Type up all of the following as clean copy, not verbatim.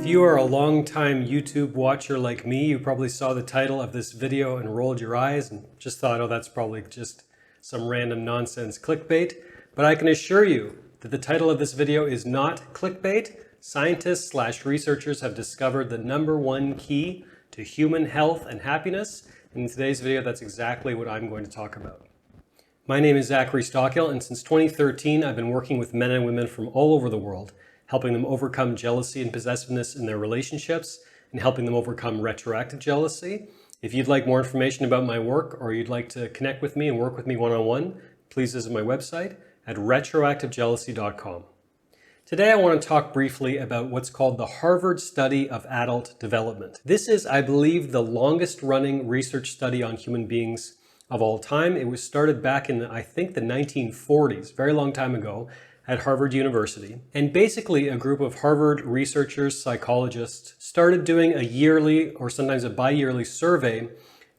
you are a long-time YouTube watcher like me, you probably saw the title of this video and rolled your eyes and just thought, oh, that's probably just some random nonsense clickbait. But I can assure you that the title of this video is not clickbait. Scientists/researchers have discovered the #1 key to human health and happiness. And in today's video, that's exactly what I'm going to talk about. My name is Zachary Stockill, and since 2013, I've been working with men and women from all over the world, helping them overcome jealousy and possessiveness in their relationships, and helping them overcome retroactive jealousy. If you'd like more information about my work, or you'd like to connect with me and work with me one-on-one, please visit my website at retroactivejealousy.com. Today I want to talk briefly about what's called the Harvard Study of Adult Development. This is, I believe, the longest running research study on human beings of all time. It was started back in, I think, the 1940s, very long time ago, at Harvard University. And basically a group of Harvard researchers, psychologists, started doing a yearly or sometimes a bi-yearly survey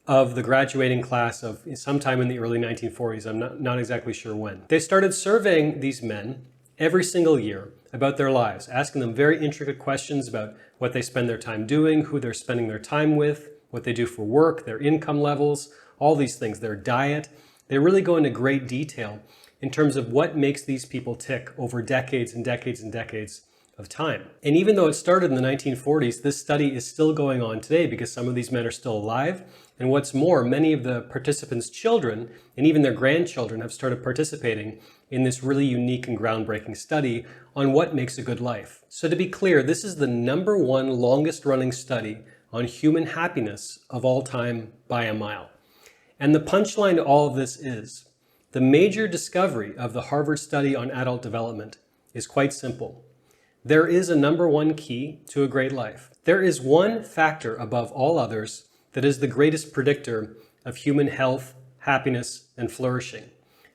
of the graduating class of sometime in the early 1940s. I'm not exactly sure when. They started surveying these men every single year about their lives, asking them very intricate questions about what they spend their time doing, who they're spending their time with, what they do for work, their income levels, all these things, their diet. They really go into great detail in terms of what makes these people tick over decades and decades and decades of time. And even though it started in the 1940s, this study is still going on today because some of these men are still alive. And what's more, many of the participants' children and even their grandchildren have started participating in this really unique and groundbreaking study on what makes a good life. So to be clear, this is the #1 longest running study on human happiness of all time by a mile. And the punchline to all of this is, the major discovery of the Harvard Study on Adult Development is quite simple. There is a #1 key to a great life. There is one factor above all others that is the greatest predictor of human health, happiness, and flourishing.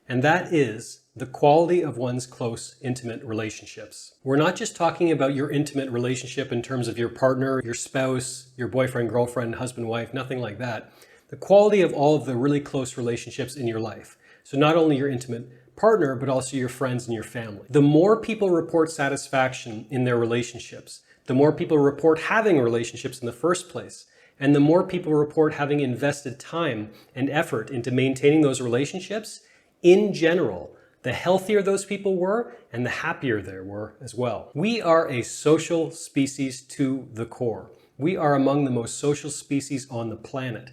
And that is the quality of one's close, intimate relationships. We're not just talking about your intimate relationship in terms of your partner, your spouse, your boyfriend, girlfriend, husband, wife, nothing like that. The quality of all of the really close relationships in your life. So not only your intimate partner, but also your friends and your family. The more people report satisfaction in their relationships, the more people report having relationships in the first place, and the more people report having invested time and effort into maintaining those relationships, in general, the healthier those people were and the happier they were as well. We are a social species to the core. We are among the most social species on the planet.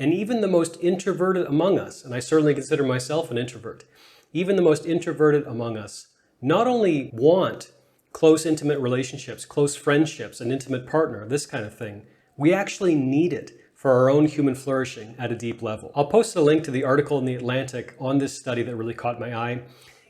And even the most introverted among us, and I certainly consider myself an introvert, even the most introverted among us not only want close, intimate relationships, close friendships, an intimate partner, this kind of thing, we actually need it for our own human flourishing at a deep level. I'll post a link to the article in The Atlantic on this study that really caught my eye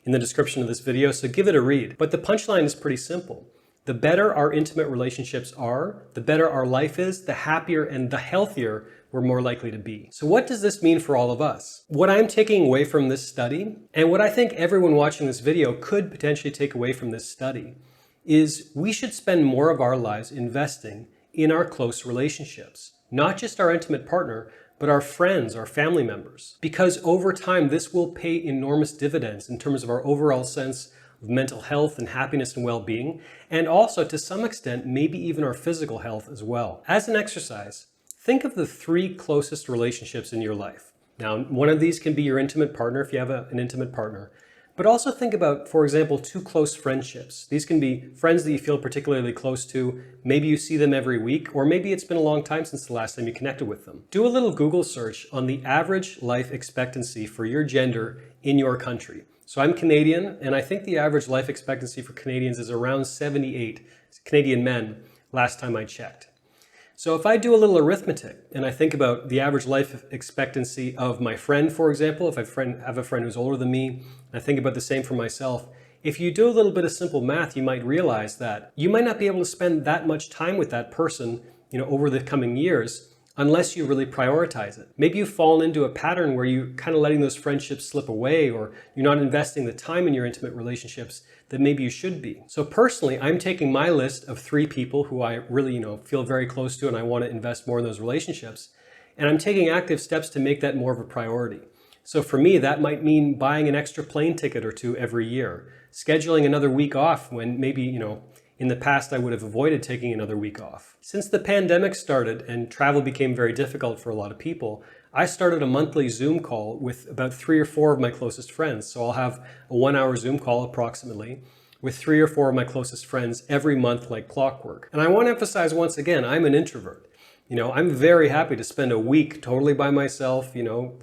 in the description of this video, so give it a read. But the punchline is pretty simple. The better our intimate relationships are, the better our life is, the happier and the healthier we're more likely to be. So what does this mean for all of us? What I'm taking away from this study, and what I think everyone watching this video could potentially take away from this study, is we should spend more of our lives investing in our close relationships. Not just our intimate partner, but our friends, our family members. Because over time, this will pay enormous dividends in terms of our overall sense of mental health and happiness and well-being, and also to some extent, maybe even our physical health as well. As an exercise, think of the 3 closest relationships in your life. Now, one of these can be your intimate partner if you have an intimate partner, but also think about, for example, 2 close friendships. These can be friends that you feel particularly close to. Maybe you see them every week, or maybe it's been a long time since the last time you connected with them. Do a little Google search on the average life expectancy for your gender in your country. So I'm Canadian, and I think the average life expectancy for Canadians is around 78 Canadian men last time I checked. So if I do a little arithmetic and I think about the average life expectancy of my friend, for example, if I have a friend who's older than me, and I think about the same for myself, if you do a little bit of simple math, you might realize that you might not be able to spend that much time with that person, over the coming years, unless you really prioritize it. Maybe you've fallen into a pattern where you're kind of letting those friendships slip away, or you're not investing the time in your intimate relationships that maybe you should be. So personally, I'm taking my list of 3 people who I really, feel very close to and I want to invest more in those relationships, and I'm taking active steps to make that more of a priority. So for me, that might mean buying an extra plane ticket or 2 every year, scheduling another week off when maybe, In the past, I would have avoided taking another week off. Since the pandemic started and travel became very difficult for a lot of people, I started a monthly Zoom call with about 3 or 4 of my closest friends. So I'll have a 1-hour Zoom call approximately with 3 or 4 of my closest friends every month like clockwork. And I want to emphasize once again, I'm an introvert. I'm very happy to spend a week totally by myself,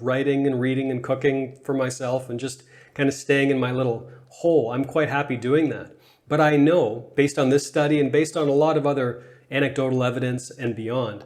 writing and reading and cooking for myself and just kind of staying in my little hole. I'm quite happy doing that. But I know, based on this study and based on a lot of other anecdotal evidence and beyond,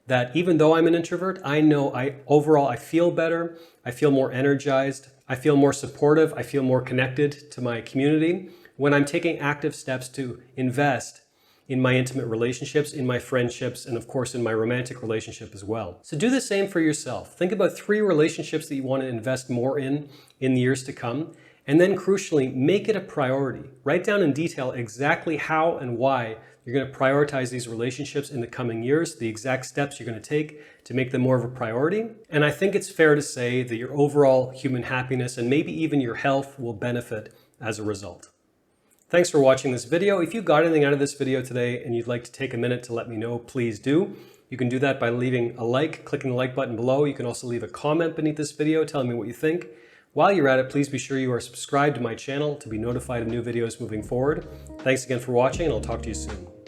that even though I'm an introvert, I know overall I feel better, I feel more energized, I feel more supportive, I feel more connected to my community when I'm taking active steps to invest in my intimate relationships, in my friendships, and of course in my romantic relationship as well. So do the same for yourself. Think about 3 relationships that you want to invest more in the years to come, and then crucially, make it a priority. Write down in detail exactly how and why you're going to prioritize these relationships in the coming years, the exact steps you're going to take to make them more of a priority. And I think it's fair to say that your overall human happiness and maybe even your health will benefit as a result. Thanks for watching this video. If you got anything out of this video today and you'd like to take a minute to let me know, please do. You can do that by leaving a like, clicking the like button below. You can also leave a comment beneath this video telling me what you think. While you're at it, please be sure you are subscribed to my channel to be notified of new videos moving forward. Thanks again for watching, and I'll talk to you soon.